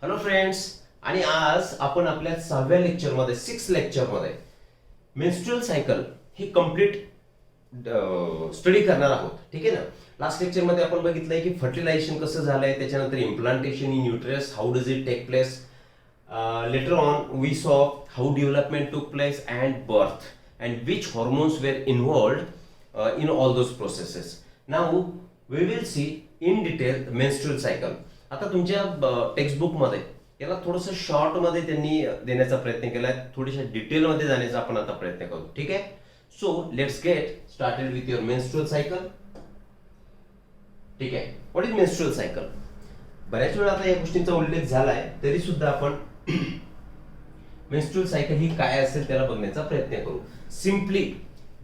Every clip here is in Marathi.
हॅलो फ्रेंड्स, आणि आज आपण आपल्या 6व्या लेक्चरमध्ये 6 लेक्चरमध्ये मेन्स्ट्रुअल सायकल ही कम्प्लीट स्टडी करणार आहोत. ठीक आहे ना. लास्ट लेक्चरमध्ये आपण बघितलंय की फर्टिलायझेशन कसं झालंय, त्याच्यानंतर implantation in uterus, how does it take place. Later on we saw how development took place and birth and which hormones were involved in all those processes. Now we will see in detail menstrual cycle. आता तुमच्या टेक्स्टबुकमध्ये याला थोडंसं शॉर्टमध्ये त्यांनी देण्याचा प्रयत्न केलाय, थोडीशा डिटेलमध्ये जाण्याचा आपण आता प्रयत्न करू. ठीक आहे. So let's get started with your menstrual cycle. ठीक आहे. What is menstrual cycle? बऱ्याच वेळा आता या गोष्टींचा उल्लेख झालाय, तरी सुद्धा आपण मेन्स्ट्रुअल सायकल ही काय असेल त्याला बघण्याचा प्रयत्न करू. Simply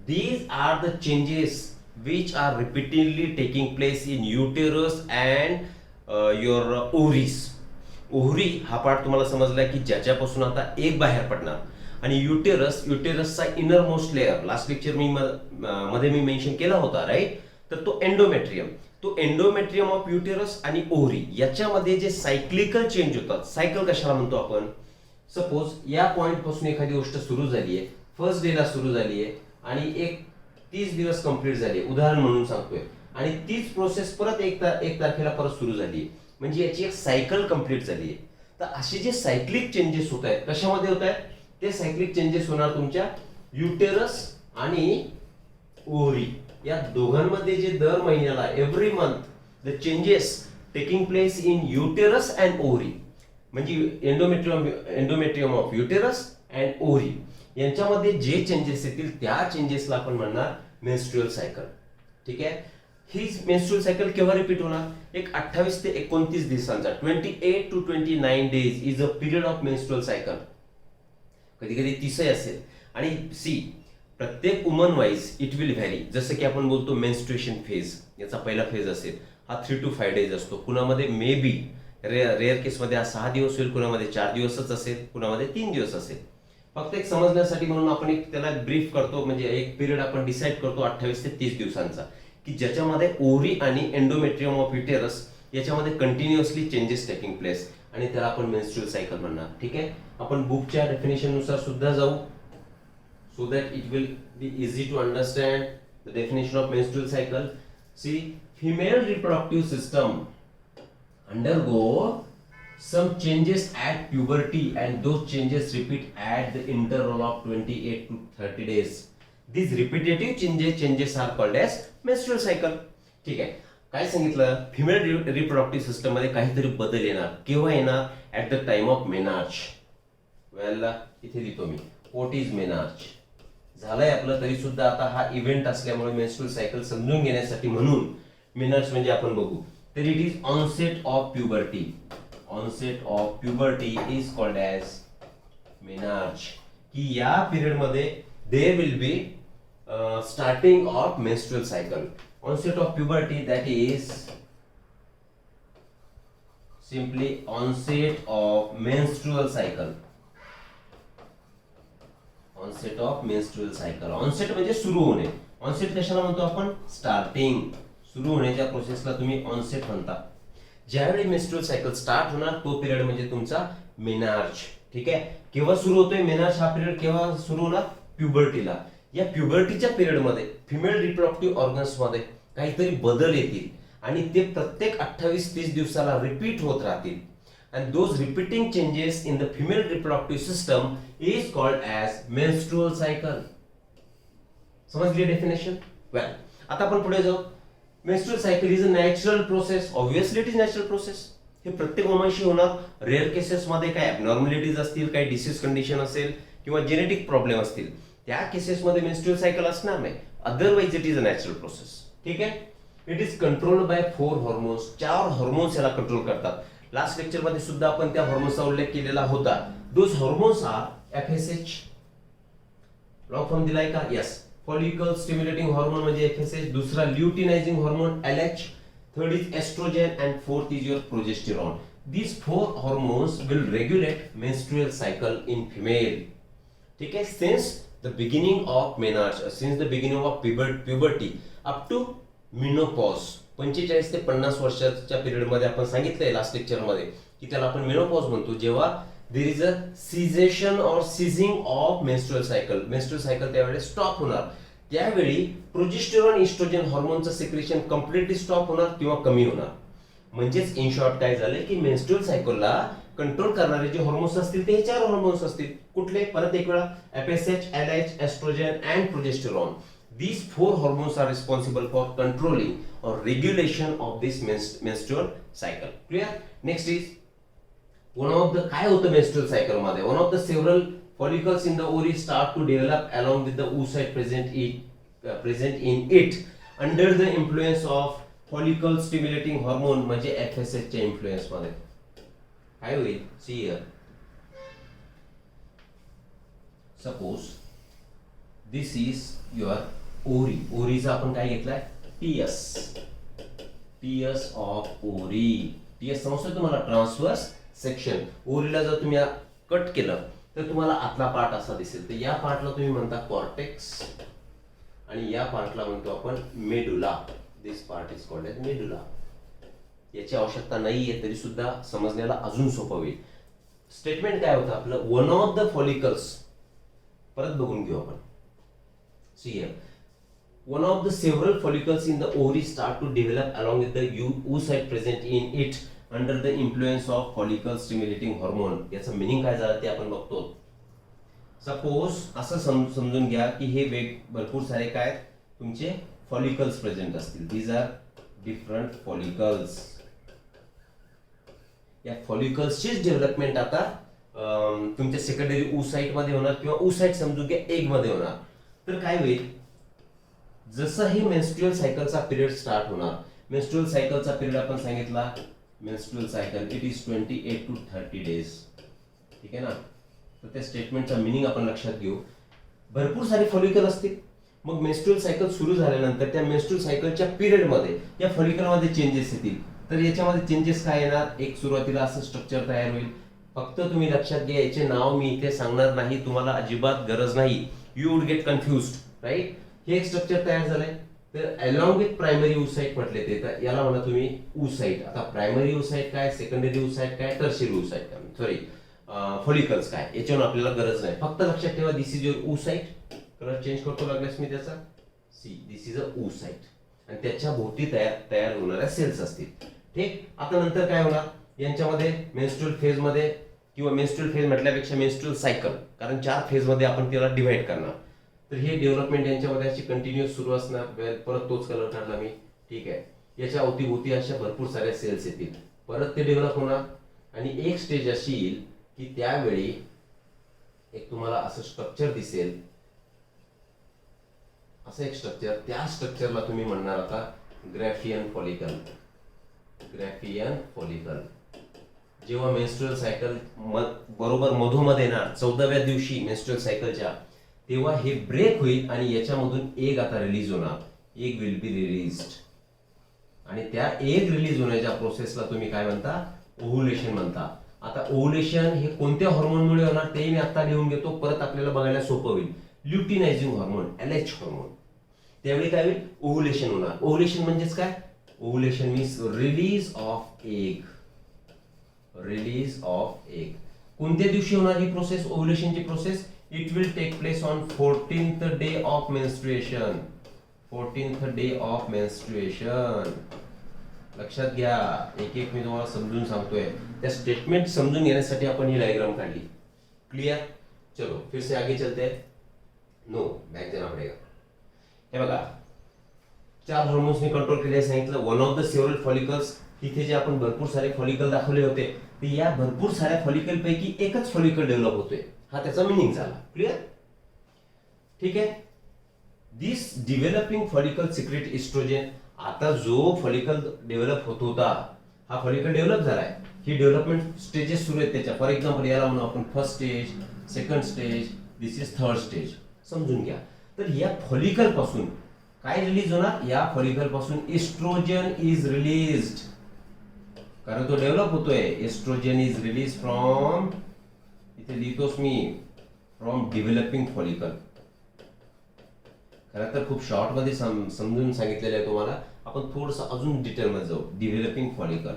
these are the changes which are repeatedly taking place in uterus and your ovaries. Ovary हा पार्ट तुम्हाला समजला की ज्याच्यापासून आता एक बाहेर पडणार, आणि युटेरसचा innermost layer last lecture मध्ये मी मेन्शन केला होता, राईट. तर तो एंडोमेट्रियम ऑफ युटेरस आणि ओव्हरी याच्यामध्ये जे सायक्लिकल चेंज होतात. सायकल कशाला म्हणतो आपण? सपोज या पॉइंट पासून एखादी गोष्ट सुरू झाली आहे, फर्स्ट डेला सुरू झाली आहे आणि एक 30 दिवस कंप्लीट झाले, उदाहरण म्हणून सांगतोय, आणि तीच प्रोसेस परत एक तारखेला परत सुरू झाली, म्हणजे याची एक सायकल कंप्लीट झाली आहे. तर असे जे सायक्लिक चेंजेस होत आहेत, कशामध्ये होत आहेत? ते सायक्लिक चेंजेस होणार तुमच्या युटेरस आणि ओव्हरी या दोघांमध्ये, जे दर महिन्याला every month the changes taking place in uterus and ovary, म्हणजे endometrium of uterus and ovary यांच्यामध्ये जे चेंजेस येतील त्या चेंजेसला आपण म्हणणार मेन्स्ट्रुअल सायकल. ठीक आहे. ही मेन्स्ट्रुअल सायकल केव्हा रिपीट होणार? एक 28 ते 29 दिवसांचा 28 to 29 days is a period of menstrual cycle. कधी कधी 30 असेल. आणि सी, प्रत्येक woman wise it will vary. जसं की आपण बोलतो मेन्स्ट्रुएशन फेज, याचा पहिला फेज असेल हा 3 to 5 days असतो. कुणामध्ये मे बी रेअर केसमध्ये हा 6 दिवस होईल, कुणामध्ये 4 दिवसच असेल, कुणामध्ये 3 दिवस असेल. फक्त एक समजण्यासाठी म्हणून आपण एक त्याला ब्रीफ करतो, म्हणजे एक पिरियड आपण डिसाईड करतो 28 ते 30 दिवसांचा, की ज्याच्यामध्ये ओव्हरी आणि एंडोमेट्रियम ऑफ युटेरस याच्यामध्ये कंटिन्युअसली चेंजेस टेकिंग प्लेस, आणि त्याला आपण मेन्स्ट्रुअल सायकल म्हणणार. ठीक आहे. आपण बुकच्या डेफिनेशन नुसार सुद्धा जाऊ, so that it will be easy to understand the definition of menstrual cycle. See, female reproductive system undergo some changes at puberty and those changes repeat at the interval of 28 to 30 days. These repetitive changes are called as menstrual cycle. ठीक आहे. काय सांगितलं? फिमेल रिप्रोडक्टिव्ह सिस्टम मध्ये काहीतरी बदल येणार. केव्हा येणार? At the time of menarche. Well, इथे लिहितो मी, व्हॉट इज मेनार्च. झालंय आपलं, तरी सुद्धा आता हा इव्हेंट असल्यामुळे मेन्स्ट्रुअल सायकल समजून घेण्यासाठी म्हणून मेनार्च म्हणजे आपण बघू. तर it is onset of puberty. onset of puberty is called as menarche. की या पिरियड मध्ये there will be starting of menstrual cycle. Onset of puberty, that is simply onset of menstrual cycle. Onset of menstrual cycle. Onset म्हणजे सुरू होणे. Onset कशाला म्हणतो आपण? स्टार्टिंग. सुरू होण्याच्या प्रोसेसला तुम्ही ऑनसेट म्हणता. ज्यावेळी मेन्स्ट्रुअल सायकल स्टार्ट होणार तो पिरियड म्हणजे तुमचा मेनार्च. ठीक आहे. केव्हा सुरू होतोय मेनार्च हा पिरियड? केव्हा सुरू होणार? प्युबर्टीला. या प्युबर्टीच्या पिरियड मध्ये फिमेल रिप्रोडक्टिव्ह ऑर्गन्स मध्ये काहीतरी बदल येतील, आणि ते प्रत्येक 28-30 दिवसाला रिपीट होत राहतील. And those repeating changes in the female reproductive system is called as menstrual cycle. समजली डेफिनेशन? वेल, आता आपण पुढे जाऊ. Menstrual cycle is a natural process. Obviously it is natural process. हे प्रत्येक वुमनशी होणार. रेअर केसेस मध्ये काय ॲबनॉर्मॅलिटीज असतील, काही डिसीज कंडिशन असेल किंवा जेनेटिक प्रॉब्लेम असतील, त्या केसेसमध्ये मेन्स्ट्रुअल सायकल असणार नाही. Otherwise it is a natural process. ठीक आहे. It is controlled by 4 hormones. 4 hormones याला कंट्रोल करतात. लास्ट लेक्चर मध्ये सुद्धा आपण त्या हॉर्मोन्सचा उल्लेख केलेला होता. Those hormones are FSH. Long form दिलाय का? यस. फॉलिकल स्टिम्युलेटिंग हॉर्मोन म्हणजे FSH, दुसरा luteinizing hormone LH, third is estrogen and fourth is your progesterone. These 4 hormones will regulate menstrual cycle in female. ठीक आहे. Since the beginning of menarche, since the beginning of puberty up to menopause, 45 ते 50 वर्षाच्या पिरियड मध्ये आपण सांगितलंय लास्ट लेक्चर मध्ये की त्याला आपण मेनोपॉज म्हणतो, जेव्हा देर इज अ सिझेशन और सीझिंग ऑफ मेन्स्ट्रुअल सायकल त्यावेळेस स्टॉप होणार. त्यावेळी प्रोजेस्टेरॉन इस्ट्रोजन हार्मोनचं सिक्रेशन कम्प्लिटली स्टॉप होणार किंवा कमी होणार. म्हणजेच इन शॉर्ट काय झालं की मेन्स्ट्रुअल सायकलला कंट्रोल करणारे जे हॉर्मोन्स असतील ते 4 हॉर्मोन्स असतील. कुठले? परत एक वेळा FSH, LH, estrogen and progesterone. These 4 hormones are responsible for controlling or regulation of this menstrual cycle. Clear? Next is one of the काय होतं menstrual cycle मध्ये? One of the several follicles in the ovary start to develop along with the oocyte present in it under the influence of follicle stimulating hormone म्हणजे FSH च्या influence मध्ये. काय होईल? See here. Suppose this is your ओरी. ओरीचा आपण काय घेतलाय? टीएस ऑफ ओरी. टीएस समजतोय तुम्हाला? Transverse section. ओरीला जर तुम्ही कट केलं तर तुम्हाला आतला पार्ट असा दिसेल. तर या पार्टला तुम्ही म्हणता कॉर्टेक्स आणि या पार्टला म्हणतो आपण medulla. This part is called as medulla. याची आवश्यकता नाहीये तरी सुद्धा समजण्याला अजून सोपं होईल. स्टेटमेंट काय होतं आपलं? One of the follicles. परत बघून घेऊ आपण. See here. One of the several follicles in the ovary start to develop along with the oocyte present in it under the influence of follicle stimulating hormone. याचं मिनिंग काय झालं ते आपण बघतो. सपोज असं समजून घ्या की हे भरपूर सारे काय तुमचे फॉलिकल्स प्रेझेंट असतील. These are different follicles. या फॉलिकल्सचीच डेव्हलपमेंट आता तुमच्या सेकंडरी oocyte मध्ये होणार किंवा oocyte समजून घ्या एग मध्ये होणार. तर काय होईल? जसं हे मेन्स्ट्रुअल सायकलचा पिरियड स्टार्ट होणार. मेन्स्ट्रुअल सायकलचा पिरियड आपण सांगितला, menstrual cycle it is 28 to 30 days. ठीक आहे ना? तर त्या स्टेटमेंटचा मिनिंग आपण लक्षात घेऊ. भरपूर सारे फॉलिकल असतील. मग मेन्स्ट्रुअल सायकल सुरू झाल्यानंतर त्या मेन्स्ट्रुअल सायकलच्या पिरियडमध्ये या फॉलिकलमध्ये चेंजेस येतील. तर याच्यामध्ये चेंजेस काय येणार? एक सुरुवातीला असं स्ट्रक्चर तयार होईल. फक्त तुम्ही लक्षात घ्या, याचे नाव मी इथे सांगणार नाही, तुम्हाला अजिबात गरज नाही. You would get confused, right? हे एक स्ट्रक्चर तयार झालंय. तर अलॉंग विथ प्रायमरी oocyte म्हटले ते, तर याला म्हणा तुम्ही oocyte. आता प्रायमरी oocyte काय, सेकंडरी oocyte काय, टर्शियरी oocyte काय, सॉरी फॉलिकल्स काय, याच्यावर आपल्याला गरज नाही. फक्त लक्षात ठेवा this is your oocyte. Colour change करतो लागल्यास मी त्याचा. See this is a oocyte आणि त्याच्या भोवती तयार होणाऱ्या सेल्स असतील. ठीक. आता नंतर काय होणार? यांच्यामध्ये मेन्स्ट्रुअल फेज मध्ये किंवा मेन्स्ट्रुअल फेज म्हटल्यापेक्षा मेन्स्ट्रुअल सायकल, कारण 4 फेज मध्ये आपण त्याला डिव्हाइड करणार. तर हे डेव्हलपमेंट यांच्यामध्ये अशी कंटिन्युअस सुरू असणार. परत तोच कलर काढला मी. ठीक आहे. याच्या अवतीभोवती अशा भरपूर साऱ्या सेल्स येतील. परत ते डेव्हलप होणार आणि एक स्टेज अशी येईल की त्यावेळी एक तुम्हाला असं स्ट्रक्चर दिसेल. असं एक स्ट्रक्चर, त्या स्ट्रक्चरला तुम्ही म्हणणार आता ग्रॅफियन फॉलिकल. ग्रॅफियन फॉलिकल. जेव्हा मेन्स्ट्रुअल सायकल बरोबर मधोमध येणार 14व्या दिवशी मेन्स्ट्रुअल सायकलच्या, तेव्हा हे ब्रेक होईल आणि याच्यामधून एग आता रिलीज होणार. एग विल बी रिलीज्ड आणि त्या एग रिलीज होण्याच्या प्रोसेसला तुम्ही काय म्हणता? ओव्हुलेशन म्हणता. आता ओव्हुलेशन हे कोणत्या हार्मोनमुळे होणार ते मी आता लिहून घेतो, परत आपल्याला बघायला सोपं होईल. Luteinising hormone, LH hormone. त्यावेळी काय होईल? ओव्हुलेशन होणार. ओव्हुलेशन म्हणजेच काय? Ovulation means release of egg. Release of egg. कोणत्या दिवशी होणार ही प्रोसेस, ओव्हुलेशनची process? It will take place on 14th day of menstruation. 14th day of menstruation. लक्षात घ्या, एक एक मी तुम्हाला समजून सांगतोय. त्या स्टेटमेंट समजून घेण्यासाठी आपण ही डायग्राम काढली. क्लियर? चलो फिर से आगे चलते हैं. नो, बॅक जाना पडेगा. हे बघा, 4 हार्मोन्सनी कंट्रोल केले सांगितलं. One of the several follicles. तिथे जे आपण भरपूर सारे फॉलिकल दाखवले होते, ते या भरपूर साऱ्या फॉलिकल पैकी एकच फॉलिकल डेव्हलप होतोय. हा त्याचा मिनिंग झाला. क्लियर? ठीक आहे. दिस डेव्हलपिंग फॉलिकल सिक्रेट इस्ट्रोजन. आता जो फॉलिकल डेव्हलप होत होता, हा फॉलिकल डेव्हलप झालाय. ही डेव्हलपमेंट स्टेजेस सुरू आहेत त्याच्या. फॉर एक्झाम्पल याला म्हणू आपण first stage, second stage, this is third stage. समजून घ्या. तर या फॉलिकल पासून काय रिलीज होणार? या फॉलिकल पासून एस्ट्रोजन इज रिलीज्ड. कारण तो डेव्हलप होतोय. एस्ट्रोजन इज रिलीज फ्रॉम, इथे लिहितोच मी, फ्रॉम डेव्हलपिंग फॉलिकल. खरं तर खूप शॉर्ट मध्ये समजून सांगितलेलं आहे तुम्हाला. आपण थोडंसं अजून डिटेल मध्ये जाऊ. Developing follicle.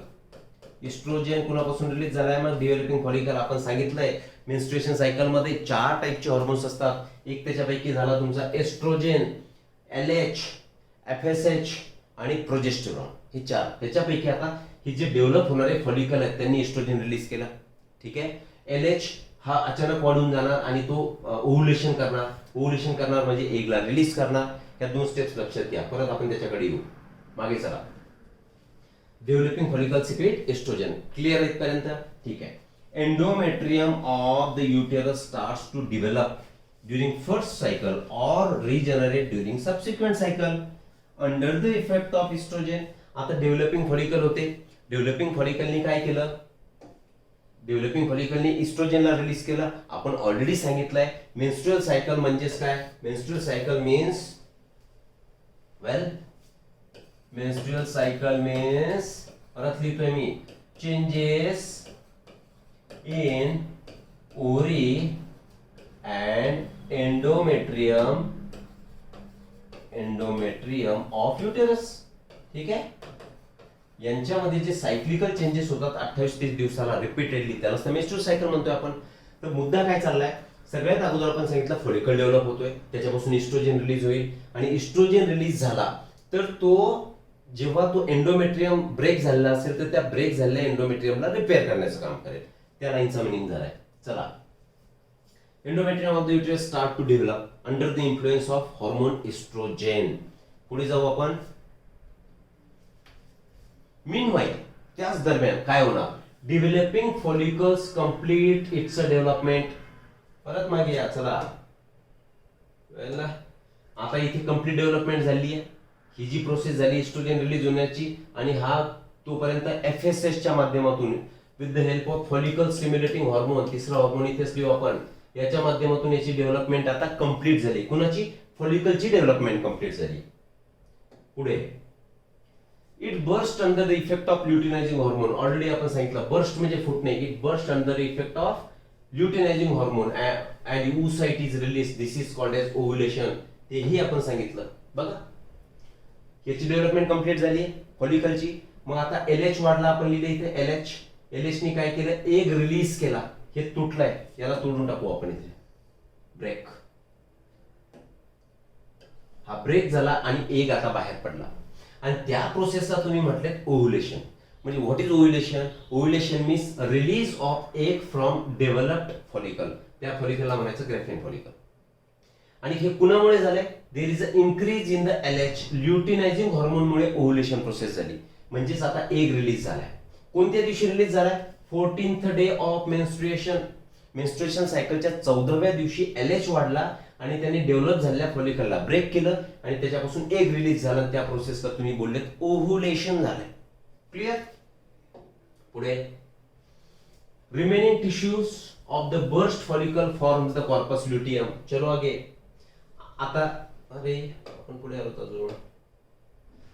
इस्ट्रोजन कुणापासून रिलीज झालाय? मग डेव्हलपिंग फॉलिकल. आपण सांगितलंय मेन्स्ट्रुएशन सायकल मध्ये 4 टाईपचे हॉर्मोन्स असतात. एक त्याच्यापैकी झाला तुमचा एस्ट्रोजन, LH, FSH आणि प्रोजेस्टेरॉन. हे 4. त्याच्यापैकी आता हे जे डेव्हलप होणारे फॉलिकल आहेत त्यांनी इस्ट्रोजन रिलीज केला. ठीक आहे. LH हा अचानक वाढून जाणार आणि तो ओव्हुलेशन करणार म्हणजे एगला रिलीज करणार. या 2 स्टेप्स लक्षात घ्या. परत आपण त्याच्याकडे येऊ. मागे चला. Developing follicle secrete oestrogen clear इथपर्यंत? ठीक आहे. Endometrium of the uterus starts to develop during first cycle और regenerate during subsequent cycle under the effect of oestrogen. आता डेव्हलपिंग फॉलिकल होते. डेव्हलपिंग फॉलिकलनी काय केलं? डेव्हलपिंग फॉलिकलनी इस्ट्रोजनला रिलीज केलं. आपण ऑलरेडी सांगितलंय मेन्स्ट्रुअल सायकल म्हणजेच काय? Menstrual cycle means menstrual cycle means परत लिहितोय मी changes in ovary and endometrium of uterus. ठीक आहे. यांच्यामध्ये जे सायक्लिकल चेंजेस होतात 28-30 दिवसाला रिपीटेडली, त्यालाच तर मेन्स्ट्रुअल सायकल म्हणतोय आपण. तर मुद्दा काय चाललाय? सगळ्यात अगोदर आपण सांगितलं फॉलिकल डेव्हलप होतोय, त्याच्यापासून इस्ट्रोजन रिलीज होईल आणि इस्ट्रोजन रिलीज झाला तर तो जेव्हा तो एंडोमेट्रियम ब्रेक झालेला असेल तर त्या ब्रेक झालेल्या एंडोमेट्रियमला रिपेअर करण्याचं काम करेल. त्या लाईनचा मिनिंग झालाय. चला. Endometrium of the uterus start to develop under the influence of hormone estrogen. पुढे जाऊ आपण. मीनवाईल त्याच दरम्यान काय होणार? Developing follicles complete its development. परत मागे या. चला. आता इथे कंप्लीट डेव्हलपमेंट झाली आहे. ही जी प्रोसेस झाली इस्ट्रोजन रिलीज होण्याची आणि हा तोपर्यंत FSH च्या माध्यमातून with the help of follicle stimulating hormone, तिसरा हॉर्मोन इथेच लिहू आपण, याच्या माध्यमातून याची डेव्हलपमेंट आता कंप्लीट झाली. कुणाची? फॉलिकलची डेव्हलपमेंट कंप्लीट झाली. पुढे it burst under the effect of luteinizing hormone. Already आपण सांगितलं बर्स्ट म्हणजे फुटणे. It burst under the effect of luteinizing hormone and oocyte is release. This is called as ovulation. तेही आपण सांगितलं. बघा याची डेव्हलपमेंट कंप्लीट झाली फॉलिकलची. मग आता LH वाढला. आपण लिहिले इथे LH नी काय केलं? एग रिलीज केला. हे तुटलंय, याला तोडून टाकू आपण इथे. ब्रेक. हा ब्रेक झाला आणि एग आता बाहेर पडला आणि त्या प्रोसेसला तुम्ही म्हटले ओव्हुलेशन. म्हणजे what is ovulation? Ovulation means release of egg from developed follicle. त्या फॉलिकलला म्हणायचं ग्रेफिन फॉलिकल. आणि हे कुणामुळे झालंय? There is a increase in the LH luteinising हॉर्मोनमुळे ओव्हुलेशन प्रोसेस झाली. म्हणजेच आता एग रिलीज झालाय. कोणत्या दिवशी रिलीज झालाय? 14th डे ऑफ मेन्स्ट्रुएशन सायकलच्या 14व्या दिवशी LH वाढला आणि त्याने डेव्हलप झालेल्या फॉलिकलला ब्रेक केलं आणि त्याच्यापासून एग रिलीज झाला. त्या प्रोसेसला तुम्ही बोललेत ओव्हुलेशन झालंय. क्लिअर? पुढे remaining tissues of the burst follicle forms the corpus luteum. चलो आगे. आता अरे आपण पुढे आलो अजून.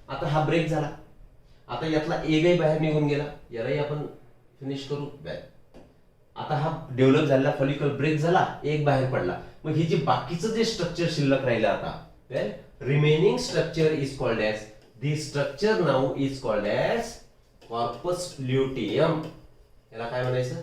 आता हा ब्रेक झाला. आता यातला एगही बाहेर निघून गेला. यालाही आपण फिनिश करू. आता हा डेव्हलप झालेला फॉलिकल ब्रेक झाला, एग बाहेर पडला. मग ही जी बाकीचं जे स्ट्रक्चर शिल्लक राहिलं आता remaining structure is called as this structure now is called as corpus luteum. याला काय म्हणायचं?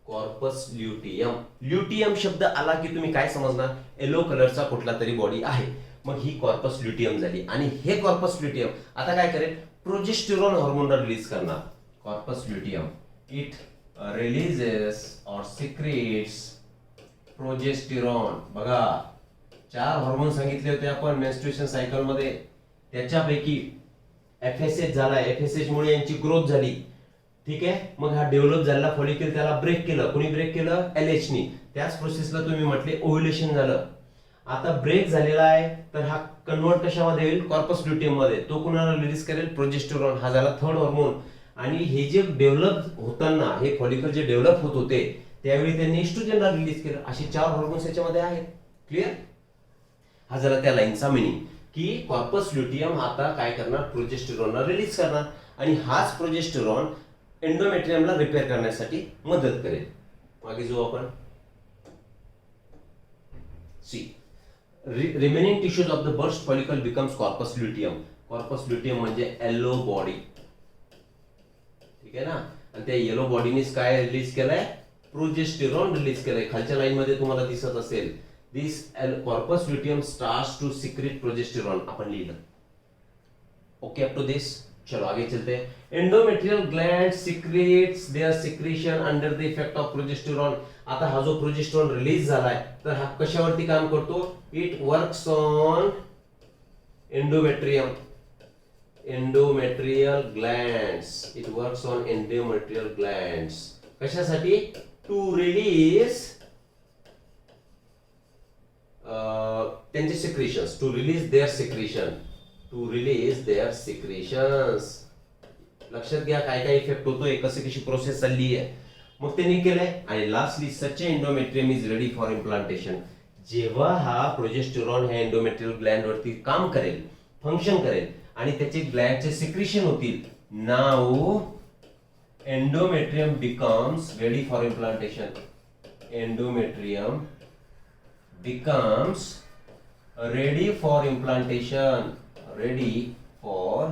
Corpus luteum. ल्युटियम शब्द आला की तुम्ही काय समजणार? येलो कलरचा कुठला तरी बॉडी आहे. मग ही कॉर्पस ल्युटियम झाली आणि हे कॉर्पस ल्युटियम आता काय करेल? प्रोजेस्टेरॉन हॉर्मोनला रिलीज करणार. कॉर्पस ल्युटियम इट रिलीजेस और सिक्रेट्स प्रोजेस्टेरॉन. बघा 4 हॉर्मोन सांगितले होते आपण मेन्स्ट्रुएशन सायकल मध्ये. त्याच्यापैकी FSH झाला. FSH मुळे यांची ग्रोथ झाली. ठीक आहे. मग हा डेव्हलप झालेला फॉलिकल त्याला ब्रेक केलं. कोणी ब्रेक केलं? LH नी. त्याच प्रोसेसला तुम्ही म्हटले ओव्हुलेशन झालं. आता ब्रेक झालेला आहे तर हा कन्वर्ट कशामध्ये होईल? कॉर्पस ल्युटियम मध्ये. तो कुणाला रिलीज करेल? प्रोजेस्टेरॉन. हा झाला थर्ड हॉर्मोन. आणि हे जे डेव्हलप होताना हे फॉलिकल जे डेव्हलप होत होते त्यावेळी त्यांनी इस्ट्रोजनला रिलीज केलं. असे 4 हॉर्मोन्स याच्यामध्ये आहेत. क्लिअर? हा झाला त्या लाईनचा मिनिंग की कॉर्पस ल्युटियम आता काय करणार? प्रोजेस्टेरॉनला रिलीज करणार आणि हाच प्रोजेस्टेरॉन एंडोमेट्रियमला रिपेअर करण्यासाठी मदत करेल. मागे जाऊ आपण. See remaining tissues of the burst follicle becomes corpus luteum. Corpus luteum म्हणजे येलो बॉडी. आहे ना. आणि त्या येलो बॉडीनेच काय रिलीज केलंय, प्रोजेस्टेरॉन रिलीज केलंय. खालच्या लाईन मध्ये तुम्हाला दिसत असेल, this corpus luteum starts to secrete progesterone आपण लिहिलं. Okay up to this. चलो आगे चलते हैं. Endometrial gland secretes their secretion under the effect of progesterone. आता हा जो प्रोजेस्टेरॉन रिलीज झालाय तर हा कशावरती काम करतो, it works on endometrium, endometrial glands. It works on endometrial glands. कशासाठी, टू रिलीज त्यांचे secretions, to release their secretion, to release their secretions. लक्षात घ्या काय काय इफेक्ट होतोय, कसं कशी प्रोसेस चालली आहे. मग त्यांनी केलंय. आणि lastly such endometrium is ready for implantation. जेव्हा हा प्रोजेस्टेरॉन ह्या एंडोमेट्रियल ग्लँड वरती काम करेल, फंक्शन करेल आणि त्याचे ग्लँडचे सिक्रेशन होतील, now endometrium becomes ready for implantation. Endometrium becomes ready for implantation, ready for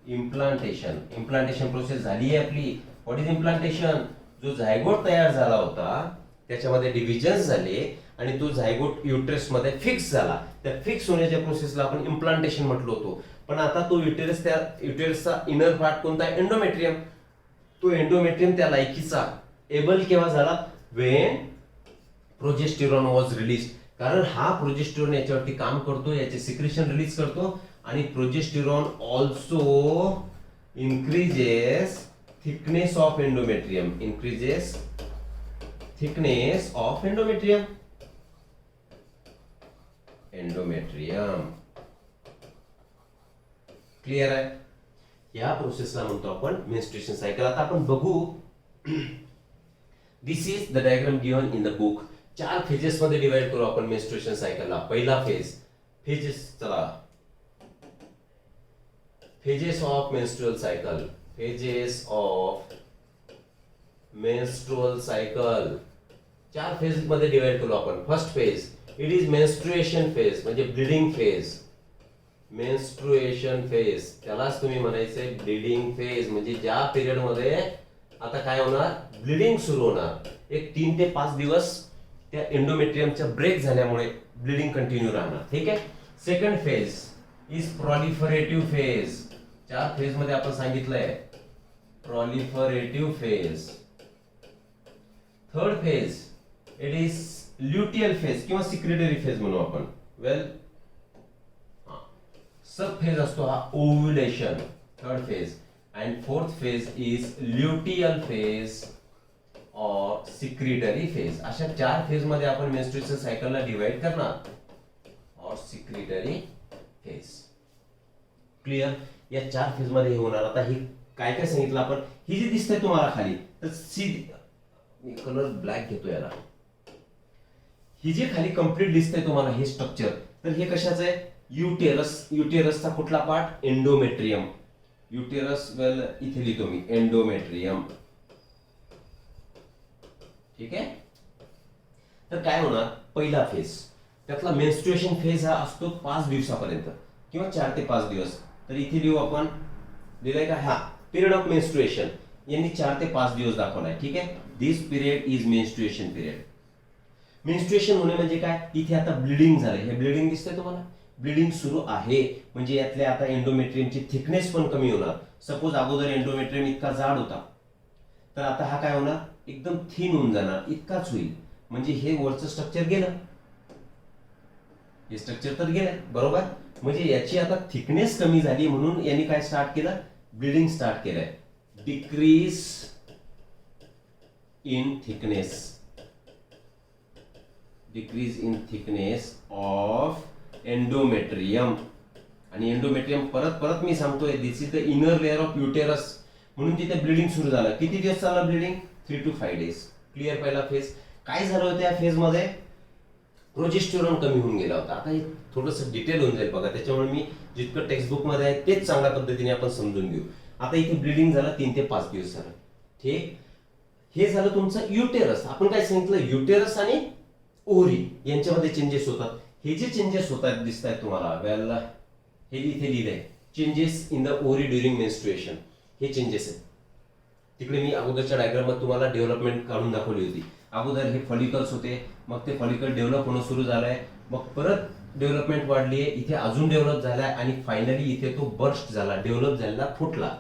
implantation. implantation process झाली आहे आपली. व्हॉट इज इम्प्लांटेशन, जो झायगोट तयार झाला होता त्याच्यामध्ये डिव्हिजन्स झाले आणि तो झायगोट युटेरस मध्ये फिक्स झाला. त्या फिक्स होण्याच्या प्रोसेसला आपण इम्प्लांटेशन म्हटलो होतो. पण आता तो युटेरस, त्या युटेरसचा इनर पार्ट कोणता आहे, एंडोमेट्रियम. तो एंडोमेट्रियम त्या लायकीचा एबल केव्हा झाला, व्हेन प्रोजेस्टेरॉन वॉज रिलीज. कारण हा प्रोजेस्टेरॉन याच्यावरती काम करतो, याचे सिक्रेशन रिलीज करतो. आणि progesterone also increases thickness of endometrium, increases thickness of endometrium. Endometrium clear आहे. या प्रोसेसला म्हणतो आपण मेन्स्ट्रुएशन सायकल. आता आपण बघू. This is the diagram given in the book. 4 phases मध्ये डिवाइड करू आपण मेन्स्ट्रुएशन सायकलला. पहिला फेज, फेजेस, चला, phases of menstrual cycle, phases of menstrual cycle 4 phase मध्ये डिवाइड करू आपण. First phase, it is menstruation phase, म्हणजे ब्लीडिंग फेज. मेन्स्ट्रुएशन फेज त्यालाच तुम्ही म्हणायचंय ब्लीडिंग फेज. म्हणजे ज्या पिरियड मध्ये आता काय होणार, ब्लीडिंग सुरू होणार. एक 3 ते 5 दिवस त्या एंडोमेट्रियमचा ब्रेक झाल्यामुळे ब्लीडिंग कंटिन्यू राहणार. ठीक आहे. Second phase is proliferative phase. 4 phase मध्ये आपण सांगितलंय proliferative phase. Third phase, it is luteal phase किंवा सिक्रेटरी फेज म्हणू आपण. वेल, सब फेज असतो हा ovulation, third phase. And fourth phase is luteal phase और सिक्रेटरी फेज. अशा 4 फेज मध्ये आपण मेन्स्ट्रुएशन सायकलला डिवाइड करणार. और सिक्रेटरी फेज. क्लिअर. या 4 फेज मध्ये हे होणार. आता हे काय काय सांगितलं आपण. ही जी दिसतंय तुम्हाला खाली, तर मी कलर ब्लॅक घेतो याला. ही जी खाली कंप्लीट दिसतंय तुम्हाला हे स्ट्रक्चर, तर हे कशाचं आहे, युटेरस. युटेरसचा कुठला पार्ट, एंडोमेट्रियम. युटेरस, वेल इथे लिहितो मी एंडोमेट्रियम. ठीक आहे. तर काय होणार, पहिला फेज, त्यातला मेन्स्ट्रुएशन फेज हा असतो 5 दिवसापर्यंत किंवा 4 ते 5 दिवस. तर इथे लिहू आपण, दिलाय का, हा पिरियड ऑफ मेन्स्ट्रुएशन. यांनी 4 ते 5 दिवस दाखवलाय. ठीक आहे. This period is menstruation period. Menstruation होणे म्हणजे काय, इथे आता ब्लीडिंग झालंय. हे ब्लीडिंग दिसतंय तुम्हाला, ब्लीडिंग सुरू आहे. म्हणजे यातल्या आता एंडोमेट्रियमची थिकनेस पण कमी होणार. सपोज अगोदर एंडोमेट्रियम इतका जाड होता, तर आता हा काय होणार, एकदम थिन होऊन जाणार, इतकाच होईल. म्हणजे हे वरचं स्ट्रक्चर गेलं, हे स्ट्रक्चर तर गेलं, बरोबर. म्हणजे याची आता थिकनेस कमी झाली, म्हणून यांनी काय स्टार्ट केलं, ब्लीडिंग स्टार्ट केलंय. Decrease in thickness, decrease in thickness of endometrium. आणि एंडोमेट्रियम परत परत मी सांगतोय, this is the inner layer of uterus. म्हणून तिथे ब्लीडिंग सुरू झालं. किती दिवस चालला ब्लीडिंग, 3 to 5 days. क्लिअर. पहिला फेज. काय झालं होतं या फेज मध्ये, प्रोजेस्टेरॉन कमी होऊन गेला होता. आता हे थोडंसं डिटेल होऊन जाईल बघा, त्याच्यामुळे मी जितकं टेक्स्ट बुक मध्ये आहे तेच चांगल्या पद्धतीने आपण समजून घेऊ. आता इथे ब्लीडिंग झालं 3 ते 5 दिवस झालं. ठीक. हे झालं तुमचं युटेरस. आपण काय सांगितलं, युटेरस आणि ओव्हरी यांच्यामध्ये चेंजेस होतात. हे जे चेंजेस होतात दिसत आहेत तुम्हाला, वेल हे इथे लिहिलंय, changes in the ovary during menstruation. हे चेंजेस आहेत. तिकडे मी अगोदरच्या डायग्राममध्ये तुम्हाला डेव्हलपमेंट काढून दाखवली होती. अगोदर हे फॉलिकल्स होते, मग ते फॉलिकल डेव्हलप होणं सुरू झालंय, मग परत डेव्हलपमेंट वाढली आहे, इथे अजून डेव्हलप झालाय आणि फायनली इथे तो बर्स्ट झाला, डेव्हलप झालेला फुटला.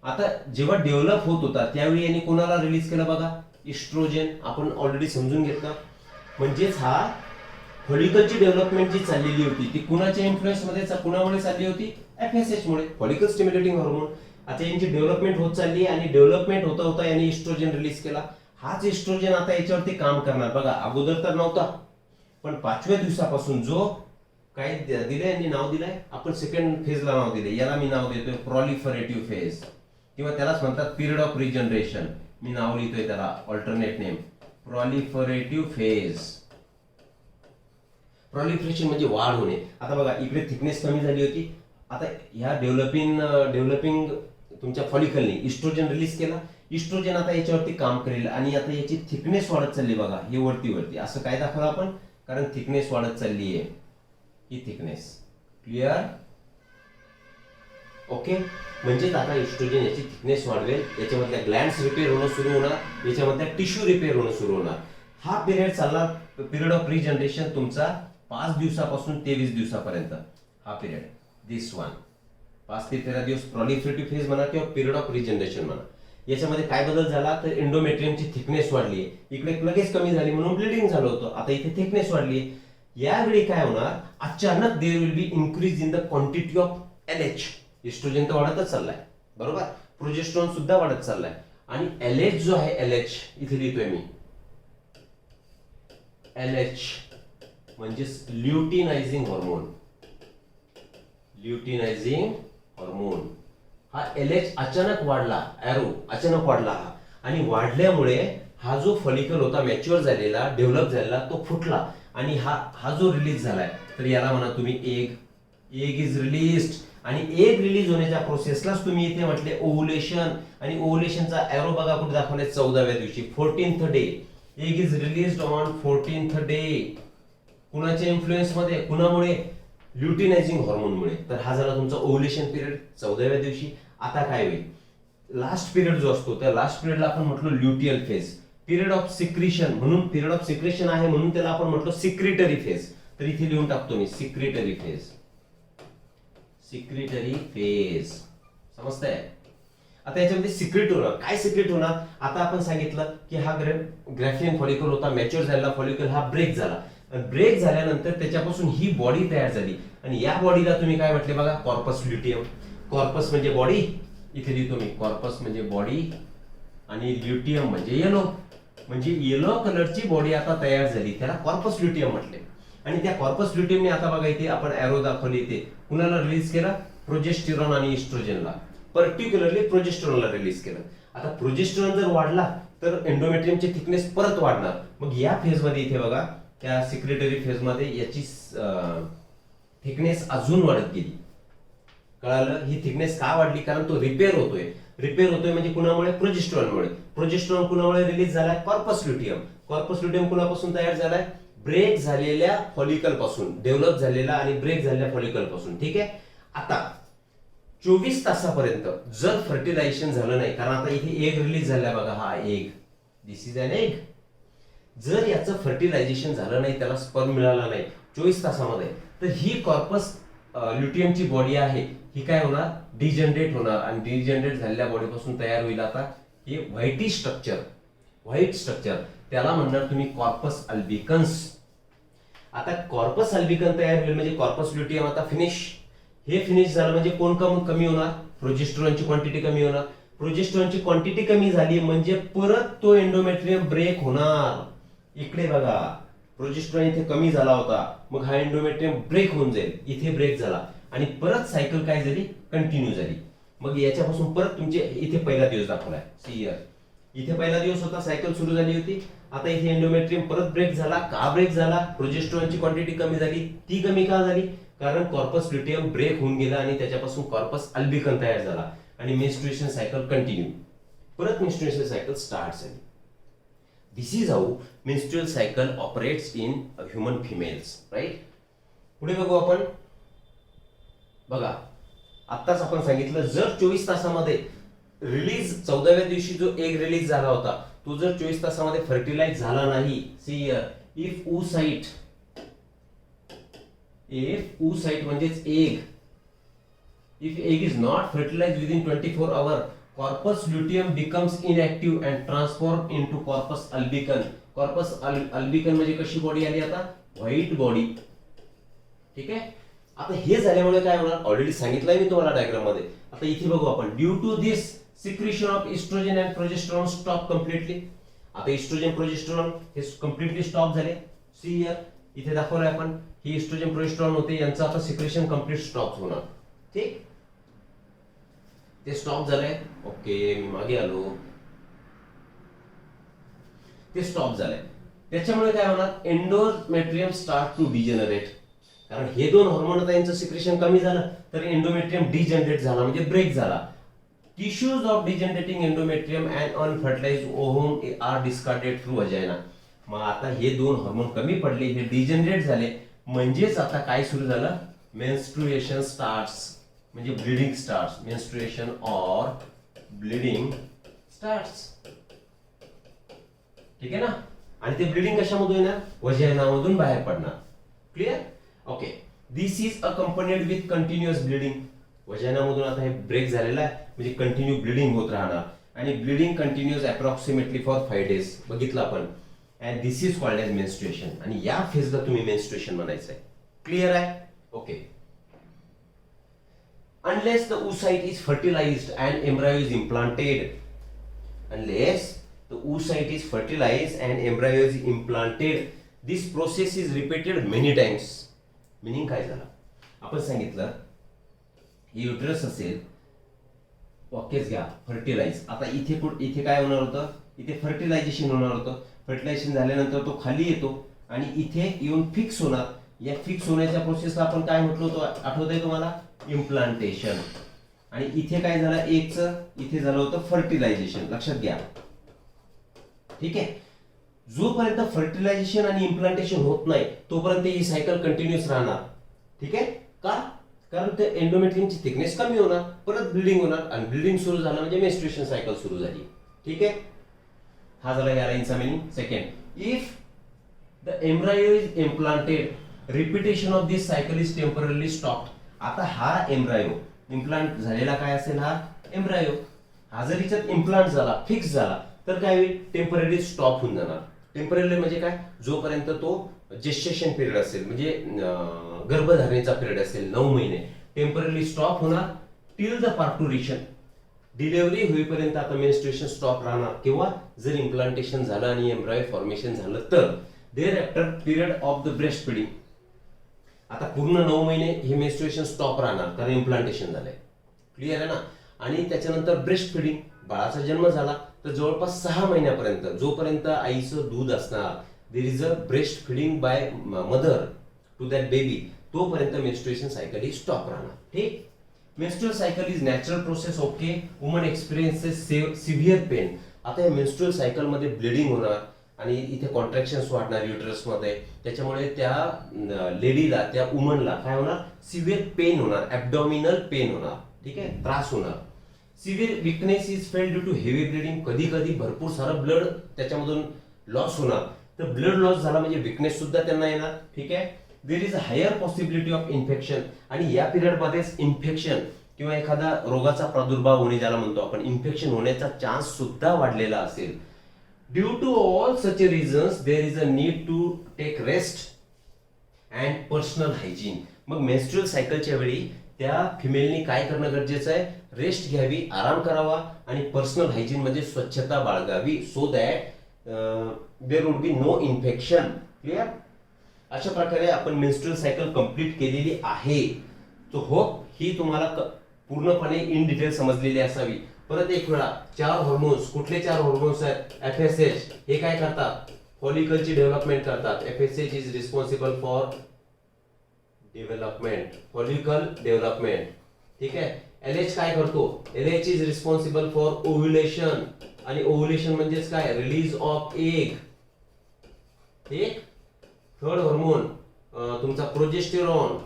आता जेव्हा डेव्हलप होत होता त्यावेळी यांनी कोणाला रिलीज केलं बघा, इस्ट्रोजन. आपण ऑलरेडी समजून घेतलं. म्हणजेच हा फॉलिकलची डेव्हलपमेंट जी चाललेली होती ती कुणाच्या इन्फ्लुएन्स मध्ये, कुणामुळे चालली होती, FSH मुळे, फॉलिकल स्टिम्युलेटिंग हार्मोन. आता यांची डेव्हलपमेंट होत चालली आणि डेव्हलपमेंट होता होता यांनी इस्ट्रोजन रिलीज केला. हाच इस्ट्रोजन आता याच्यावरती काम करणार. बघा अगोदर तर नव्हता, पण 5व्या दिवसापासून जो काय दिलंय यांनी नाव दिलंय, आपण सेकंड फेजला नाव दिले, याला मी नाव देतोय प्रॉलिफरेटिव्ह फेज, किंवा त्यालाच म्हणतात पिरियड ऑफ रिजनरेशन. मी नाव लिहितोय त्याला ऑल्टरनेट नेम, प्रॉलिफरेटिव्ह फेज. प्रॉलिफरेशन म्हणजे वाढ होणे. आता बघा इकडे थिकनेस कमी झाली होती, आता ह्या डेव्हलपिंग तुमच्या फॉलिकलने इस्ट्रोजन रिलीज केला. इस्ट्रोजन आता याच्यावरती काम करेल आणि आता याची थिकनेस वाढत चालली. बघा हे वरती असं काय दाखवलं आपण, कारण थिकनेस वाढत चालली आहे, ही थिकनेस. क्लिअर? ओके. म्हणजेच आता इस्ट्रोजन याची थिकनेस वाढवेल, याच्यामधल्या ग्लँड्स रिपेअर होणं सुरू होणार, याच्यामधल्या टिश्यू रिपेअर होणं सुरू होणार. हा पिरियड चालला, पिरियड ऑफ रिजनरेशन तुमचा 5 दिवसापासून 23 दिवसापर्यंत. हा पिरियड, दिस वन, 5 ते 13 दिवस प्रॉलिफरेटिव्ह फेज म्हणा किंवा पिरियड ऑफ रिजनरेशन म्हणा. याच्यामध्ये काय बदल झाला तर एंडोमेट्रियमची थिकनेस वाढली आहे. इकडे लगेच कमी झाली म्हणून ब्लिडिंग झालं होतं, आता इथे थिकनेस वाढली आहे. यावेळी काय होणार, अचानक there will be increase in the quantity of LH. Estrogen तर वाढतच चाललाय, बरोबर, प्रोजेस्टेरॉन सुद्धा वाढत चाललाय, आणि LH जो आहे, LH इथे लिहितोय मी, LH म्हणजे ल्युटिनायझिंग हॉर्मोन. ल्युटिनायझिंग हॉर्मोन हा LH अचानक वाढला, एरो अचानक वाढला हा, आणि वाढल्यामुळे हा जो फॉलिकल होता मॅच्युअर झालेला, डेव्हलप झालेला, तो फुटला. आणि हा जो रिलीज झालाय तर याला म्हणा तुम्ही एग इज रिलीज्ड. आणि एग रिलीज होण्याच्या प्रोसेसलाच तुम्ही इथे म्हटले ओव्हुलेशन, आणि ओव्हुलेशनचा एरो बघा कुठे दाखवलाय, 14व्या दिवशी, 14th day. Egg is released on 14th day. कुणाच्या इन्फ्लुएन्स मध्ये, कुणामुळे, ल्युटिनायझिंग हॉर्मोनमुळे. तर हा झाला तुमचा ओव्हुलेशन पिरियड 14व्या दिवशी. आता काय होईल, लास्ट पिरियड जो असतो त्या लास्ट पिरियडला आपण म्हटलो ल्युटियल फेज, पिरियड ऑफ सिक्रिशन, म्हणून पिरियड ऑफ सिक्रिशन आहे म्हणून त्याला आपण म्हटलो सिक्रिटरी फेज. तर इथे लिहून टाकतो मी सिक्रिटरी फेज. सिक्रिटरी फेज समजतंय? आता याच्यामध्ये सिक्रेट होणार, काय सिक्रेट होणार, आता आपण सांगितलं की हा ग्राफियन फॉलिकल होता, मॅच्युअर झालेला फॉलिकल, हा ब्रेक झाला. ब्रेक झाल्यानंतर त्याच्यापासून ही बॉडी तयार झाली, आणि या बॉडीला तुम्ही काय म्हटले बघा, कॉर्पस ल्युटियम. कॉर्पस म्हणजे बॉडी, इथे लिहितो मी, कॉर्पस म्हणजे बॉडी, आणि ल्युटियम म्हणजे येलो, म्हणजे येलो कलरची बॉडी आता तयार झाली, त्याला कॉर्पस ल्युटियम म्हटले. आणि त्या कॉर्पस ल्युटियमने आता बघा इथे आपण एरो दाखवली, इथे कुणाला रिलीज केला, प्रोजेस्टेरॉन आणि इस्ट्रोजनला, पर्टिक्युलरली प्रोजेस्टेरॉनला रिलीज केलं. आता प्रोजेस्टेरॉन जर वाढला तर एंडोमेट्रियमची थिकनेस परत वाढणार. मग या फेज मध्ये इथे बघा, त्या सिक्रेटरी फेज मध्ये याची थिकनेस अजून वाढत गेली. कळालं? ही थिकनेस का वाढली, कारण तो रिपेअर होतोय म्हणजे कुणामुळे, प्रोजेस्टेरॉनमुळे. प्रोजेस्टेरॉन कुणामुळे रिलीज झालाय, कॉर्पस ल्युटियम. कॉर्पस ल्युटियम कुणापासून तयार झालाय, ब्रेक झालेल्या फॉलिकल पासून, डेव्हलप झालेला आणि ब्रेक झालेल्या फॉलिकल पासून. ठीक आहे. आता 24 तासापर्यंत जर फर्टिलायझेशन झालं नाही, कारण आता इथे एग रिलीज झालाय बघा, हा egg, this is an egg. जर याचं फर्टिलायझेशन झालं नाही, त्याला स्पर्म मिळाला नाही 24 तासामध्ये, तर ही कॉर्पस ल्युटियमची बॉडी आहे, ही काय होणार, डिजनरेट होणार, आणि डिजनरेट झालेल्या बॉडीपासून तयार होईल आता हे व्हाईटी स्ट्रक्चर, व्हाईट स्ट्रक्चर, त्याला म्हणणार तुम्ही कॉर्पस अल्बिकन्स. आता कॉर्पस अल्बिकन तयार होईल म्हणजे कॉर्पस ल्युटियम आता फिनिश. हे फिनिश झालं म्हणजे कोण कमी होणार, प्रोजेस्टेरॉनची क्वांटिटी कमी होणार. प्रोजेस्टेरॉनची क्वांटिटी कमी झाली म्हणजे परत तो एंडोमेट्रियम ब्रेक होणार. इकडे बघा, प्रोजेस्टेरॉन इथे कमी झाला होता, मग हा एंडोमेट्रियम ब्रेक होऊन जाईल, इथे ब्रेक झाला, आणि परत सायकल काय झाली, कंटिन्यू झाली. मग याच्यापासून परत तुमचे इथे पहिला दिवस दाखवलाय, सी इथे पहिला दिवस होता, सायकल सुरू झाली होती. आता इथे एंडोमेट्रियम परत ब्रेक झाला. का ब्रेक झाला, प्रोजेस्टेरॉनची क्वांटिटी कमी झाली. ती कमी का झाली, कारण कॉर्पस ल्युटियम ब्रेक होऊन गेला आणि त्याच्यापासून कॉर्पस अल्बिकन तयार झाला, आणि मेन्स्ट्रुएशन सायकल कंटिन्यू, परत मेन्स्ट्रुएशन सायकल स्टार्ट झाली. This is how menstrual cycle operates in human females, right. पुढे बघू आपण. बघा, आत्ताच आपण सांगितलं जर 24 तासामध्ये रिलीज 14व्या दिवशी जो एग रिलीज झाला होता तो जर 24 तासामध्ये फर्टिलाइज झाला नाही, सी हियर, इफ oocyte म्हणजेच egg, if egg is not fertilized within 24 hours, corpus luteum becomes inactive and transformed into corpus albicans. corpus albicans म्हणजे कशी बॉडी आली आता, व्हाईट बॉडी. ठीक आहे. आता हे झाल्यामुळे काय होणार, ऑलरेडी सांगितलंय मी तुम्हाला डायग्राम मध्ये. आता इथे बघू आपण, due to this secretion of estrogen and progesterone stop completely. आता इस्ट्रोजन प्रोजेस्टेरॉन हे कम्प्लिटली स्टॉप झाले. सी हियर, इथे दाखवलंय आपण, ही इस्ट्रोजन प्रोजेस्टेरॉन होते, यांचं आता सिक्रेशन कम्प्लीट स्टॉप होणार. ठीक, ते स्टॉप झालंय. ओके, मी मागे आलो, ते स्टॉप झालंय. त्याच्यामुळे काय होणार, एंडोमेट्रियम स्टार्ट टू डिजनरेट. कारण हे दोन हॉर्मोन आता यांचं सिक्रेशन कमी झालं तर एंडोमेट्रियम डिजनरेट झाला, म्हणजे ब्रेक झाला. Tissues of degenerating endometrium and unfertilised ovum are discarded through vagina. मग आता हे दोन हॉर्मोन कमी पडले, हे डिजनरेट झाले, म्हणजेच आता काय सुरू झालं, मेन्स्ट्रुएशन स्टार्ट्स, म्हणजे bleeding starts. Menstruation or bleeding starts. ठीक आहे ना. आणि ते ब्लीडिंग कशामधून येणार, वजाइनामधून बाहेर पडणार. Clear. Okay, this is accompanied with continuous bleeding. वजाइनामधून आता हे ब्रेक झालेला आहे, म्हणजे कंटिन्यू ब्लीडिंग होत राहणार, आणि bleeding continues approximately for 5 days बघितलं आपण. And this is called as menstruation. आणि या फेजला तुम्ही मेन्स्ट्रुएशन म्हणायचं आहे. क्लिअर आहे. Okay. Unless the oocyte is fertilized and embryo is implanted, unless the oocyte is fertilized and embryo is implanted, this process is repeated many times. Meaning काय झालं, आपण सांगितलं युटरस असेल, वाक्यच घ्या, फर्टिलाइज. आता इथे काय होणार होतं, इथे फर्टिलायझेशन होणार होतं. फर्टिलायझेशन झाल्यानंतर तो खाली येतो आणि इथे येऊन फिक्स होणार. या फिक्स होण्याच्या प्रोसेसला आपण काय म्हटलं होतं, आठवतंय तुम्हाला, इम्प्लांटेशन. आणि इथे काय झालं, एकचं इथे झालं होतं फर्टिलायझेशन, लक्षात घ्या. ठीक आहे. जोपर्यंत फर्टिलायझेशन आणि इम्प्लांटेशन होत नाही तोपर्यंत ही सायकल कंटिन्यूअस राहणार. ठीक आहे. का, कारण ते एंडोमेट्रियमची थिकनेस कमी होणार, परत ब्लीडिंग होणार, आणि ब्लीडिंग सुरू झालं म्हणजे मेन्स्ट्रुएशन सायकल सुरू झाली. ठीक आहे. हा झाला या लाईनचा meaning. Second, if the embryo is implanted, repetition of this cycle is temporary stopped. आता हा एम्ब्रायो इम्प्लांट झालेला काय असेल, हा एम्ब्रायो हा जर याच्यात इम्प्लांट झाला, फिक्स झाला, तर काय होईल, टेम्पररी स्टॉप होऊन जाणार. टेम्पररी म्हणजे काय, जोपर्यंत तो जेस्टेशन पिरियड असेल, म्हणजे गर्भधारणेचा पिरियड असेल 9 महिने, टेम्पररी स्टॉप होणार टिल द पार्टुरेशन. डिलिव्हरी होईपर्यंत आता मेन्स्ट्रुएशन स्टॉप राहणार. किंवा जर इम्प्लांटेशन झालं आणि एम्ब्रायो फॉर्मेशन झालं तर thereafter period of the breast feeding. आता पूर्ण 9 महिने हे मेन्स्ट्रुएशन स्टॉप राहणार कारण इम्प्लांटेशन झालंय. क्लिअर आहे ना. आणि त्याच्यानंतर ब्रेस्ट फिडिंग, बाळाचा जन्म झाला तर जवळपास 6 महिन्यापर्यंत, जोपर्यंत आईचं दूध असणार, there is a breast feeding by mother to that baby, तोपर्यंत मेन्स्ट्रुएशन सायकल ही स्टॉप राहणार. ठीक. Menstrual cycle is natural process. Okay. Woman experiences severe pain. आता या मेन्स्ट्रुअल सायकल मध्ये ब्लिडिंग होणार आणि इथे कॉन्ट्रॅक्शन्स वाढणार युटरस मध्ये, त्याच्यामुळे त्या लेडीला, त्या वुमनला काय होणार, सिव्हिअर पेन होणार, ॲब्डॉमिनल पेन होणार. ठीक आहे, त्रास होणार. Severe weakness is felt due to heavy bleeding. कधी कधी भरपूर सारं ब्लड त्याच्यामधून लॉस होणार. तर ब्लड लॉस झाला म्हणजे विकनेस सुद्धा त्यांना येणार. ठीक आहे. There is a higher possibility of infection. आणि या पिरियड मध्येच इन्फेक्शन किंवा एखादा रोगाचा प्रादुर्भाव होणे, ज्याला म्हणतो आपण, इन्फेक्शन होण्याचा चान्स सुद्धा वाढलेला असेल. Due to all such reasons there is a need to take rest and personal hygiene. मग मेन्स्ट्रुअल सायकलच्या वेळी त्या फिमेलनी काय करणं गरजेचं आहे, रेस्ट घ्यावी, आराम करावा, आणि पर्सनल हायजीन म्हणजे स्वच्छता बाळगावी, so that there would be no infection. Clear. अशा प्रकारे आपण मेन्स्ट्रुअल सायकल कंप्लीट केलेली आहे. तो होप ही तुम्हाला पूर्णपणे इन डिटेल समजलेली असावी. परत एक वेळा, 4 हॉर्मोन्स, कुठले 4 हॉर्मोन्स आहेत, FSH हे काय करतात, फॉलिकलची डेव्हलपमेंट करतात. FSH is responsible for development, follicle development. ठीक आहे. LH काय करतो, LH is responsible for ovulation, आणि ओव्युलेशन म्हणजेच काय, रिलीज ऑफ एग. ठीक. थर्ड हॉर्मोन तुमचा progesterone,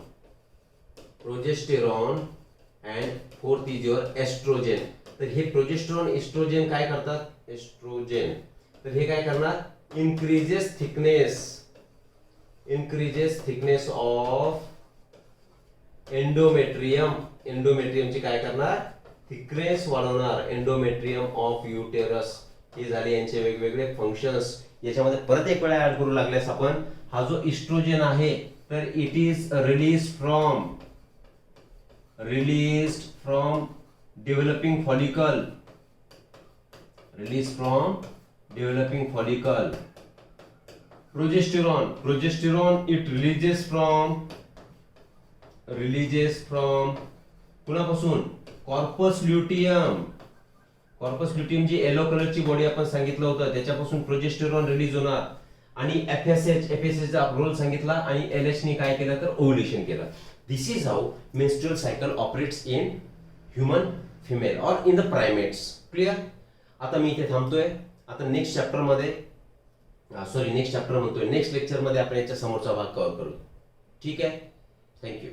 and fourth is your estrogen. तर हे प्रोजेस्टेरॉन एस्ट्रोजन काय करतात, एस्ट्रोजन, तर हे काय करणार, इन्क्रीजेस थिकनेस ऑफ एंडोमेट्रियम, एंडोमेट्रियमची काय करणार, थिकनेस वाढवणार, एंडोमेट्रियम ऑफ युटेरस. हे झाले यांचे वेगवेगळे फंक्शन्स. याच्यामध्ये परत एक वेळा ऍड करू लागल्यास आपण, हा जो इस्ट्रोजन आहे तर it is release from developing follicle, progesterone it releases from कुणापासून, कॉर्पस ल्युटियम. कॉर्पस ल्युटियम जी येलो कलरची बॉडी आपण सांगितलं होतं त्याच्यापासून प्रोजेस्टेरॉन रिलीज होणार. आणि FSH चा रोल सांगितला आणि LH ने काय केलं तर ओव्युलेशन केलं. This is how menstrual cycle operates in human female और इन द प्रायमेट्स. क्लिअर. आता मी इथे थांबतोय. आता नेक्स्ट चॅप्टर म्हणतोय नेक्स्ट लेक्चर मध्ये आपण याच्या समोरचा भाग कव्हर करू. ठीक आहे. थँक्यू.